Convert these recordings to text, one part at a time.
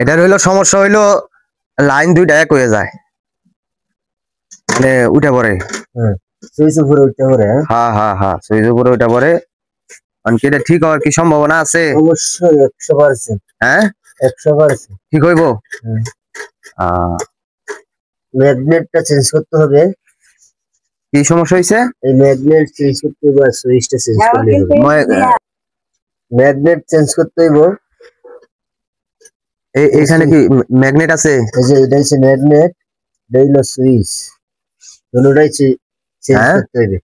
এটার হইলো সমস্যা হইলো লাইন দুইটা এক হয়ে যায়, মানে উঠে পড়ে। সুইচ উপরে উঠতে পারে। হ্যাঁ হ্যাঁ হ্যাঁ, সুইচ উপরে উঠে পড়ে। কি এটা ঠিক হওয়ার কি সম্ভাবনা আছে? অবশ্যই 100%। হ্যাঁ 100%। ঠিক হইব। ম্যাগনেটটা চেঞ্জ করতে হবে। কি সমস্যা হয়েছে? এই ম্যাগনেট চেঞ্জ করতে হবে আর সুইচটা চেঞ্জ করতে হবে। ম্যাগনেট চেঞ্জ করতে হইব। এইখানে কি ম্যাগনেট আছে? এই যে এটা হচ্ছে ম্যাগনেট, এটা হলো সুইচ, দুটোটাই চেঞ্জ করতে হবে।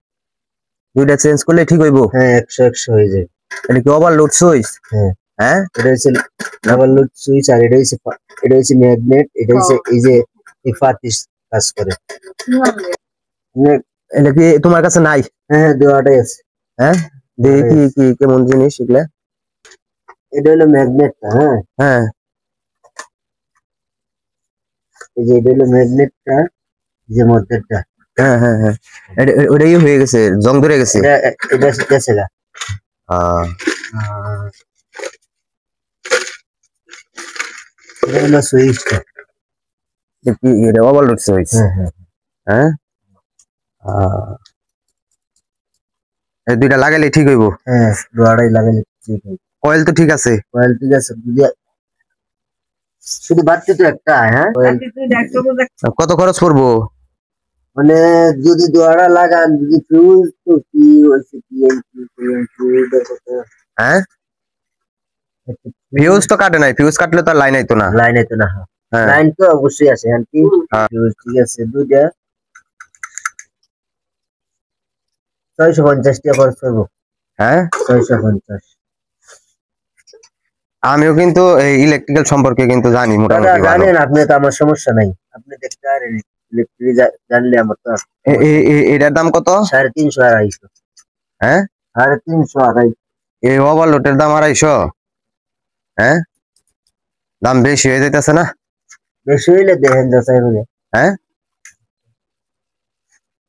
দুইটা চেঞ্জ করলে ঠিক হইব? হ্যাঁ 100 হয়ে যায়। এটা কি ওভারলোড সুইচ? হ্যাঁ হ্যাঁ, এটা হচ্ছে ওভারলোড সুইচ আর এটা হচ্ছে ম্যাগনেট, এটা হচ্ছে এই যে এই পার্টিস কাজ করে। এটা কি তোমার কাছে নাই? হ্যাঁ দুটোটাই আছে। হ্যাঁ দেখি কি কেমন জিনিস এগুলা। এটা হলো ম্যাগনেটটা। হ্যাঁ হ্যাঁ, এই যে এটা হলো ম্যাগনেটটা, যে মধ্যেরটা। হ্যাঁ হ্যাঁ হ্যাঁ, ওটাই হয়ে গেছে, জং ধরে গেছে। এটা গেছে গা। এটা হলো সুইচটা। কি এটা ওভারলোড সুইচ? হ্যাঁ, এই দুইটা লাগাইলে ঠিক হইব? হ্যাঁ দুটোটাই লাগাইলে ঠিক হইব। কয়েল তো ঠিক আছে? কয়েল ঠিক আছে, শুধু বাড়তি তো একটা। হ্যাঁ কত খরচ পড়বো? মানে যদি দুয়ারা লাগান, যদি ফিউজ তো কি হয়েছে, হ্যাঁ ফিউজ তো কাটে নাই, ফিউজ কাটলে তো লাইন আইতো না। লাইন আইতো না। লাইন তো অবশ্যই আছে। ফিউজ ঠিক আছে, দুইটা 650 টাকা খরচ করবো। হ্যাঁ 650। আমিও কিন্তু এই ইলেকট্রিক্যাল সম্পর্কে কিন্তু জানি মোটামুটি ভালো। জানেন আপনি, তো আমার সমস্যা নাই, আপনি দেখতে পারেন। ইলেকট্রিক জানলে আমার তো। এটার দাম কত? 350 250। হ্যাঁ 350 250। এই ওভারলোডের দাম 250? হ্যাঁ দাম বেশি হয়ে যাইতেছে না? বেশি হইলে দেখেন যাচাই করে। হ্যাঁ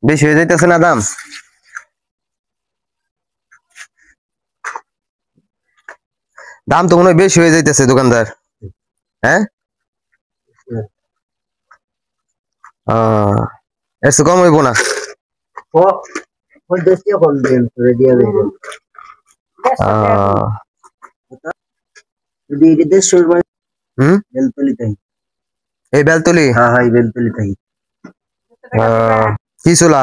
বেশি হয়ে যাইতেছে না দাম? দাম তো মনে হয় বেশি হয়ে যাইতেছে দোকানদার। হ্যাঁ এর চেয়ে কম হইব না? ওই 10 টাকা কম দিন করে দিয়ে দেবেন। যদি এটা 150 বেলতলি তাই। এই বেলতলি? হ্যাঁ হ্যাঁ বেলতলি তাই। কি চুলা?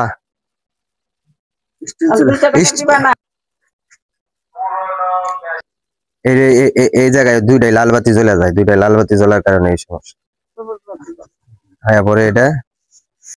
এই জায়গায় দুইটাই লাল বাতি জ্বলে যায়, দুইটাই লাল বাতি জ্বলার কারণে এই সমস্যা। হ্যাঁ পরে এটা